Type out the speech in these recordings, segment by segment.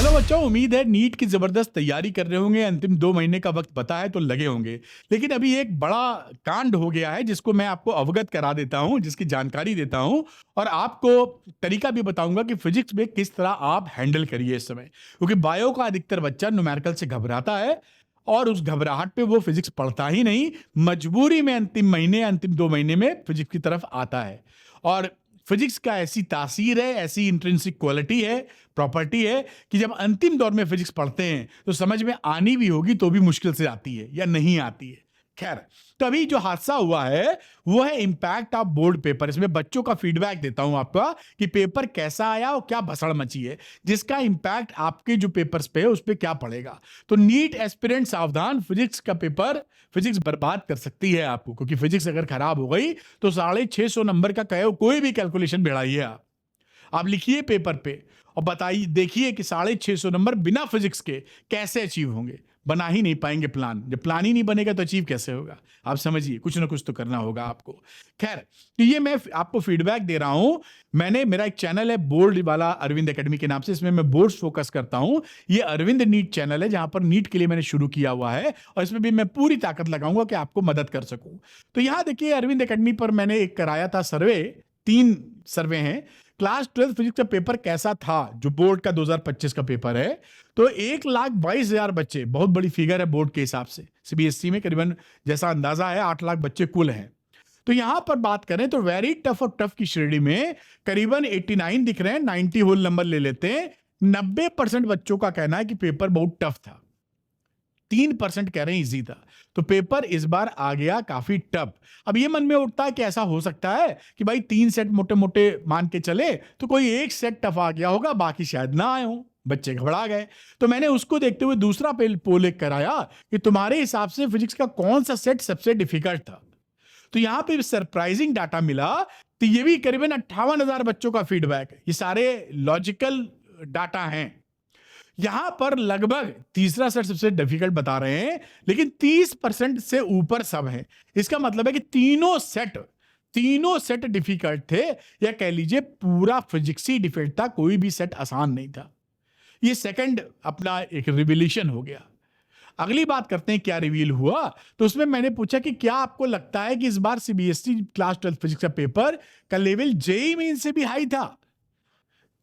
Hello बच्चों, उम्मीद है नीट की जबरदस्त तैयारी कर रहे होंगे। अंतिम 2 महीने का वक्त बता है तो लगे होंगे। लेकिन अभी एक बड़ा कांड हो गया है जिसको मैं आपको अवगत करा देता हूं, जिसकी जानकारी देता हूं और आपको तरीका भी बताऊंगा कि फिजिक्स में किस तरह आप हैंडल करिए इस समय। क्योंकि बायो का अधिकतर बच्चा न्यूमेरिकल से घबराता है और उस घबराहट पे वो फिजिक्स पढ़ता ही नहीं, मजबूरी में अंतिम 2 महीने में फिजिक्स की तरफ आता है। और फिजिक्स का ऐसी तासीर है, ऐसी इंट्रिंसिक क्वालिटी है, प्रॉपर्टी है कि जब अंतिम दौर में फिजिक्स पढ़ते हैं तो समझ में आनी भी होगी तो भी मुश्किल से आती है या नहीं आती है। खैर, तो अभी जो हादसा हुआ है वो है इम्पैक्ट ऑफ बोर्ड पेपर। इसमें बच्चों का फीडबैक देता हूं आपका कि पेपर कैसा आया और क्या भसड़ मची है, जिसका इम्पैक्ट आपके जो पेपर्स पे है उस पर क्या पड़ेगा। तो नीट एस्पिरेंट सावधान, फिजिक्स का पेपर फिजिक्स बर्बाद कर सकती है आपको। क्योंकि फिजिक्स अगर खराब हो गई तो 650 नंबर का कोई भी कैलकुलेशन भिड़ाइए आप लिखिए पेपर पे और बताइए, देखिए कि 650 नंबर बिना फिजिक्स के कैसे अचीव होंगे। बना ही नहीं पाएंगे प्लान। जब प्लान ही नहीं बनेगा तो अचीव कैसे होगा। आप समझिए, कुछ ना कुछ तो करना होगा आपको। खैर, तो ये मैं आपको फीडबैक दे रहा हूं। मेरा एक चैनल है बोर्ड वाला, अरविंद एकेडमी के नाम से। इसमें मैं बोर्ड्स फोकस करता हूं। ये अरविंद नीट चैनल है जहां पर नीट के लिए मैंने शुरू किया हुआ है और इसमें भी मैं पूरी ताकत लगाऊंगा कि आपको मदद कर सकूं। तो यहां देखिए, अरविंद एकेडमी पर मैंने एक कराया था सर्वे। 3 सर्वे हैं। क्लास 12 फिजिक्स का पेपर कैसा था, जो बोर्ड का 2025 का पेपर है। तो 1,22,000 बच्चे, बहुत बड़ी फिगर है बोर्ड के हिसाब से। सीबीएसई में करीबन जैसा अंदाजा है 8 लाख बच्चे कुल हैं। तो यहां पर बात करें तो वेरी टफ और टफ की श्रेणी में करीबन 89 दिख रहे हैं। 90 होल नंबर ले लेते हैं। 90% बच्चों का कहना है कि पेपर बहुत टफ था। 3% कह रहे हैं इजी था। तो पेपर इस बार आ गया काफी टफ। अब ये मन में उठता है कि ऐसा हो सकता है कि भाई 3 सेट मोटे मोटे मान के चले तो कोई एक सेट टफ आ गया होगा, बाकी शायद ना आए हो। बच्चे घबरा गए। तो मैंने उसको देखते हुए दूसरा पोल एक कराया कि तुम्हारे हिसाब से फिजिक्स का कौन सा सेट सबसे डिफिकल्ट था। तो यहां पे सरप्राइजिंग डाटा मिला। तो ये भी करीबन 58,000 बच्चों का फीडबैक है। ये सारे लॉजिकल डाटा हैं। यहां पर लगभग तीसरा सेट सबसे डिफिकल्ट बता रहे हैं, लेकिन 30% से ऊपर सब है। इसका मतलब है कि तीनों सेट डिफिकल्ट थे, या कह लीजिए पूरा फिजिक्स ही डिफिकल्ट था, कोई भी सेट आसान नहीं था। ये सेकंड अपना एक रिविलेशन हो गया। अगली बात करते हैं क्या रिवील हुआ। तो उसमें मैंने पूछा कि क्या आपको लगता है कि इस बार सीबीएसई क्लास 12 फिजिक्स का पेपर का लेवल जेईई मेन से भी हाई था।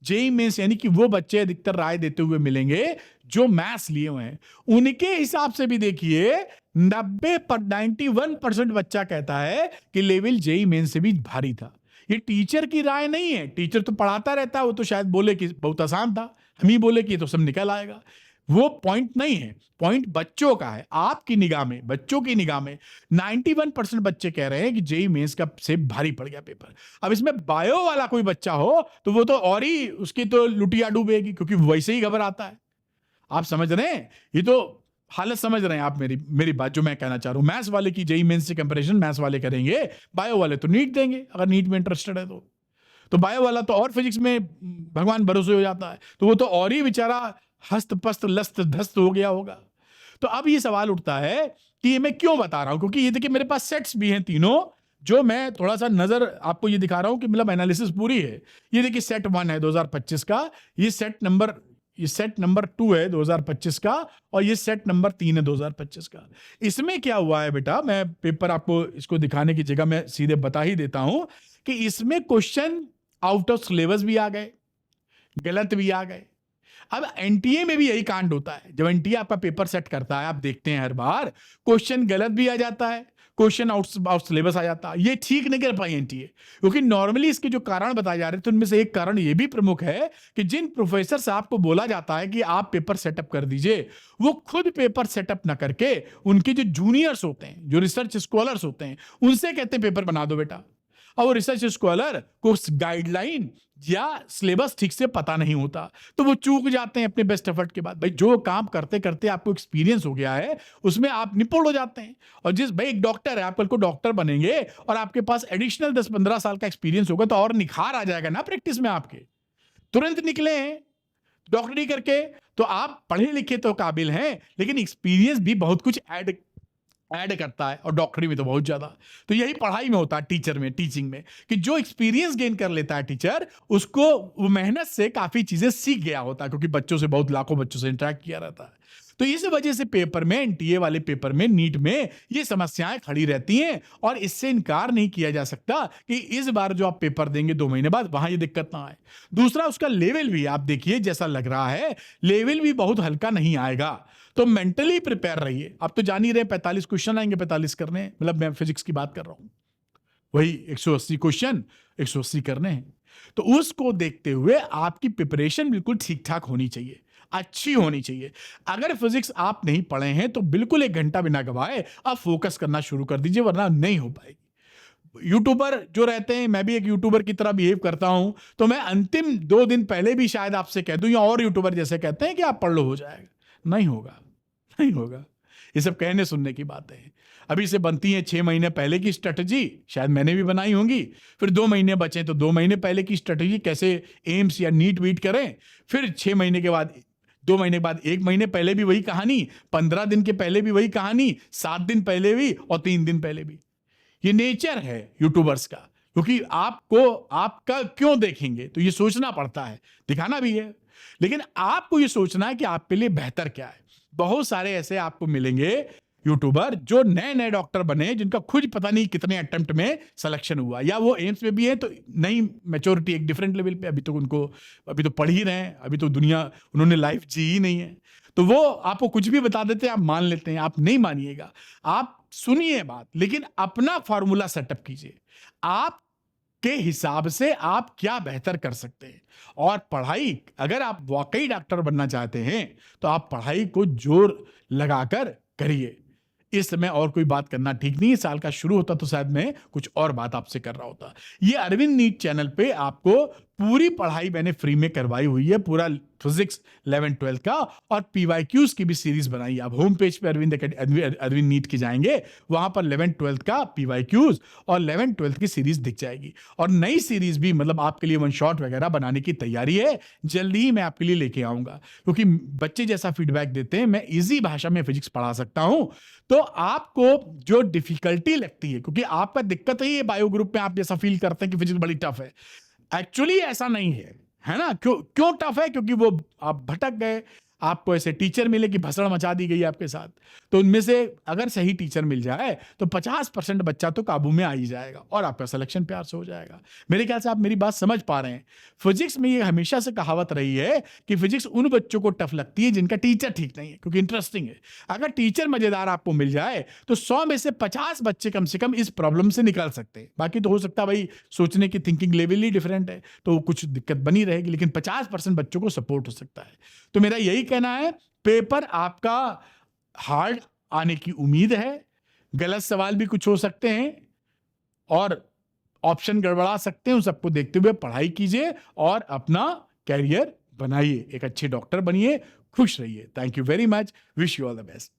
जेईई मेंस यानी कि वो बच्चे अधिकतर राय देते हुए मिलेंगे जो मैथ्स लिए हुए हैं। उनके हिसाब से भी देखिए 91% बच्चा कहता है कि लेवल जेईई मेन से भी भारी था। ये टीचर की राय नहीं है। टीचर तो पढ़ाता रहता है, वो तो शायद बोले कि बहुत आसान था, हम ही बोले कि ये तो सब निकल आएगा। वो पॉइंट नहीं है, पॉइंट बच्चों का है। आपकी निगाह में, बच्चों की निगाह में 91% बच्चे कह रहे हैं कि जेईई मेंस का से भारी पड़ गया पेपर। अब इसमें बायो वाला कोई बच्चा हो तो वो तो और ही उसकी तो लुटिया डूबेगी, क्योंकि वैसे ही घबराता है। आप समझ रहे हैं, ये तो हालत समझ रहे हैं आप मेरी बात जो मैं कहना चाह रहा हूं। मैथ्स वाले की जेईई मेंस से कंपैरिजन मैथ्स वाले करेंगे, बायो वाले तो नीट देंगे अगर नीट में इंटरेस्टेड है तो बायो वाला तो और फिजिक्स में भगवान भरोसे हो जाता है, तो वो तो और ही बेचारा हस्त पस्त लस्त धस्त हो गया होगा। तो अब ये सवाल उठता है कि ये मैं क्यों बता रहा हूं, क्योंकि ये देखिए मेरे पास सेट्स भी हैं तीनों, जो मैं थोड़ा सा नजर आपको ये दिखा रहा हूं कि मतलब एनालिसिस पूरी है। ये देखिए सेट 1 है 2025 का, ये सेट नंबर 2 है 2025 का, और ये सेट नंबर 3 है 2025 का। इसमें क्या हुआ है बेटा, मैं पेपर आपको इसको दिखाने की जगह मैं सीधे बता ही देता हूं कि इसमें क्वेश्चन आउट ऑफ सिलेबस भी आ गए, गलत भी आ गए। अब एनटीए में भी यही कांड होता है। जब एनटीए आपका पेपर सेट करता है, आप देखते हैं हर बार क्वेश्चन गलत भी आ जाता है, क्वेश्चन आउट सिलेबस आ जाता है। ये ठीक नहीं कर पाई एनटीए, क्योंकि नॉर्मली इसके जो कारण बताए जा रहे थे उनमें से एक कारण ये भी प्रमुख है कि जिन प्रोफेसर साहब को बोला जाता है कि आप पेपर सेटअप कर दीजिए, वो खुद पेपर सेटअप ना करके उनके जो जूनियर्स होते हैं, जो रिसर्च स्कॉलर्स होते हैं, उनसे कहते हैं पेपर बना दो बेटा। और रिसर्च स्कॉलर को गाइडलाइन या सिलेबस ठीक से पता नहीं होता, तो वो चूक जाते हैं अपने बेस्ट एफर्ट के बाद। भाई जो काम करते करते आपको एक्सपीरियंस हो गया है उसमें आप निपुण हो जाते हैं। और भाई एक डॉक्टर है, आप कल को डॉक्टर बनेंगे और आपके पास एडिशनल 10-15 साल का एक्सपीरियंस होगा तो और निखार आ जाएगा ना प्रैक्टिस में आपके। तुरंत निकले हैं डॉक्टरी करके तो आप पढ़े लिखे तो काबिल हैं, लेकिन एक्सपीरियंस भी बहुत कुछ ऐड ऐड करता है, और डॉक्टरी में तो बहुत ज़्यादा। तो यही पढ़ाई में होता है, टीचर में, टीचिंग में, कि जो एक्सपीरियंस गेन कर लेता है टीचर, उसको वो मेहनत से काफ़ी चीज़ें सीख गया होता है, क्योंकि बच्चों से, बहुत लाखों बच्चों से इंटरेक्ट किया रहता है। तो इस वजह से पेपर में, एनटीए वाले पेपर में, नीट में ये समस्याएं खड़ी रहती हैं, और इससे इनकार नहीं किया जा सकता कि इस बार जो आप पेपर देंगे 2 महीने बाद, वहां ये दिक्कत ना आए। दूसरा, उसका लेवल भी आप देखिए, जैसा लग रहा है लेवल भी बहुत हल्का नहीं आएगा। तो मेंटली प्रिपेयर रहिए। आप तो जान ही रहे 45 क्वेश्चन आएंगे, 45 करने हैं, मतलब मैं फिजिक्स की बात कर रहा हूं, वही 180 क्वेश्चन 180 करने हैं। तो उसको देखते हुए आपकी प्रिपरेशन बिल्कुल ठीक ठाक होनी चाहिए, अच्छी होनी चाहिए। अगर फिजिक्स आप नहीं पढ़े हैं तो बिल्कुल 1 घंटा बिना गवाए आप फोकस करना शुरू कर दीजिए, वरना नहीं हो पाएगी। यूट्यूबर जो रहते हैं, मैं भी एक यूट्यूबर की तरह बिहेव करता हूं, तो मैं अंतिम 2 दिन पहले भी शायद आपसे कह दूं, या और यूट्यूबर जैसे कहते हैं कि आप पढ़ लो हो जाएगा, नहीं होगा, नहीं होगा। ये सब कहने सुनने की बातें हैं। अभी से बनती है 6 महीने पहले की स्ट्रेटजी, शायद मैंने भी बनाई होंगी। फिर 2 महीने बचे तो 2 महीने पहले की स्ट्रेटजी, कैसे एम्स या नीट वीट करें। फिर 6 महीने के बाद, 2 महीने के बाद 1 महीने पहले भी वही कहानी, 15 दिन के पहले भी वही कहानी, 7 दिन पहले भी और 3 दिन पहले भी। ये नेचर है यूट्यूबर्स का, क्योंकि आपको, आपका क्यों देखेंगे, तो ये सोचना पड़ता है, दिखाना भी है, लेकिन आपको ये सोचना है कि आपके लिए बेहतर क्या है। बहुत सारे ऐसे आपको मिलेंगे यूट्यूबर जो नए नए डॉक्टर बने, जिनका खुद पता नहीं कितने अटेम्प्ट में सिलेक्शन हुआ, या वो एम्स में भी है तो नई मैच्योरिटी, एक डिफरेंट लेवल पे, अभी तो उनको, अभी तो पढ़ ही रहे हैं, अभी तो दुनिया, उन्होंने लाइफ जी ही नहीं है। तो वो आपको कुछ भी बता देते हैं, आप मान लेते हैं। आप नहीं मानिएगा, आप सुनिए बात, लेकिन अपना फॉर्मूला सेटअप कीजिए, आप के हिसाब से आप क्या बेहतर कर सकते हैं। और पढ़ाई, अगर आप वाकई डॉक्टर बनना चाहते हैं तो आप पढ़ाई को जोर लगाकर करिए। इस समय और कोई बात करना ठीक नहीं है। साल का शुरू होता तो शायद मैं कुछ और बात आपसे कर रहा होता। ये अरविंद नीट चैनल पे आपको पूरी पढ़ाई मैंने फ्री में करवाई हुई है, पूरा फिजिक्स 11-12 का, और पीवाईक्यूज की भी सीरीज बनाई है। आप होम पेज पे अरविंद नीट की जाएंगे, वहां पर 11-12 का पीवाईक्यूज और 11-12 की सीरीज दिख जाएगी। और नई सीरीज भी, मतलब आपके लिए वन शॉट वगैरह बनाने की तैयारी है, जल्दी ही मैं आपके लिए लेके आऊंगा, क्योंकि बच्चे जैसा फीडबैक देते हैं, मैं इजी भाषा में फिजिक्स पढ़ा सकता हूं। तो आपको जो डिफिकल्टी लगती है, क्योंकि आपका दिक्कत ही है बायो ग्रुप में, आप जैसा फील करते हैं कि फिजिक्स बड़ी टफ है, एक्चुअली ऐसा नहीं है ना। क्यों टफ है? क्योंकि वो आप भटक गए, आपको ऐसे टीचर मिले कि भसड़ मचा दी गई आपके साथ। तो उनमें से अगर सही टीचर मिल जाए तो 50% बच्चा तो काबू में आ ही जाएगा, और आपका सिलेक्शन प्यार से हो जाएगा। मेरे ख्याल से आप मेरी बात समझ पा रहे हैं। फिजिक्स में ये हमेशा से कहावत रही है कि फिजिक्स उन बच्चों को टफ लगती है जिनका टीचर ठीक नहीं है, क्योंकि इंटरेस्टिंग है। अगर टीचर मजेदार आपको मिल जाए तो 100 में से 50 बच्चे कम से कम इस प्रॉब्लम से निकल सकते हैं। बाकी तो हो सकता है भाई सोचने की थिंकिंग लेवल ही डिफरेंट है, तो कुछ दिक्कत बनी रहेगी, लेकिन 50% बच्चों को सपोर्ट हो सकता है। तो मेरा यही कहना है, पेपर आपका हार्ड आने की उम्मीद है, गलत सवाल भी कुछ हो सकते हैं, और ऑप्शन गड़बड़ा सकते हैं। उन सबको देखते हुए पढ़ाई कीजिए और अपना कैरियर बनाइए, एक अच्छे डॉक्टर बनिए, खुश रहिए। Thank you very much, wish you all the best.